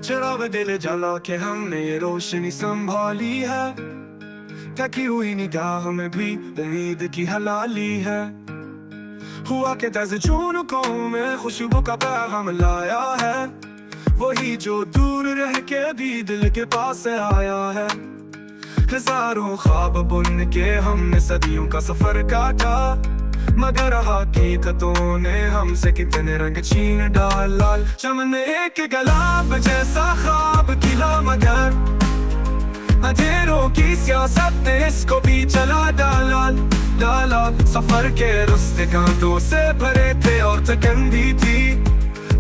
चिराग दिल जला के हमने ये रोशनी संभाली है, थकी हुई निगाह में भी उम्मीद की हलाली है। हुआ के दस जून को मैं खुशबू का पैगाम लाया है, वही जो दूर रह के भी दिल के पास आया है। हजारों ख्वाब बुन के हमने सदियों का सफर काटा, मगर हकीकतों ने हमसे कितने रंग छीन डाला। चमन एक गुलाब जैसा ख्वाब खिला, मगर अंधेरों की सियासत ने इसको भी चला डाला। सफर के रास्ते कांटों से भरे थे और थकन भी थी,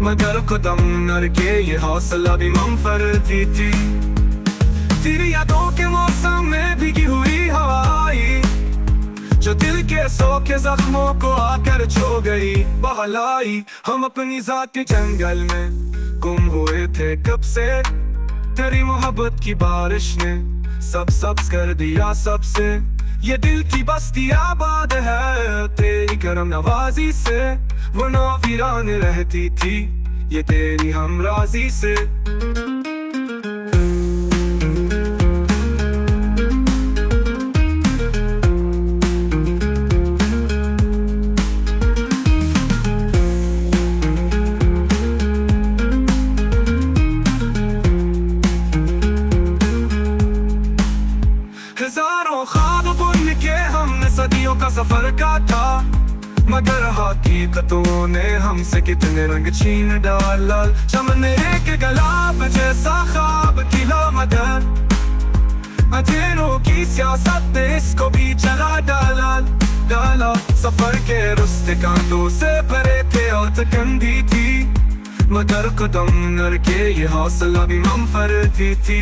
मगर कदम नर के ये हौसला भी मंफरदी थी। तेरी यादों के मौसम में भीगी हुई हवा आई, जो दिल के सूखे जख्मों को आकर छो गई बहलाई। हम अपनी जात के जंगल में गुम हुए थे कब से, तेरी मोहब्बत की बारिश ने सब सब्ज कर दिया सबसे। ये दिल की बस्ती आबाद है तेरी करम नवाजी से, वरना वीरान रहती थी ये तेरी हमराजी से। हजारों ख्वाब बुन के हमने सदियों का सफर काटा, मगर हकीकतों ने हमसे कितने रंग छीन डाला। चमन एक गुलाब जैसा ख्वाब खिला, मगर अंधेरों की सियासत ने इसको भी चला डाला। सफर के रास्ते कांटों से भरे थे और थकन भी थी, मगर कदम नर के ये हौसला भी मंफरदी थी।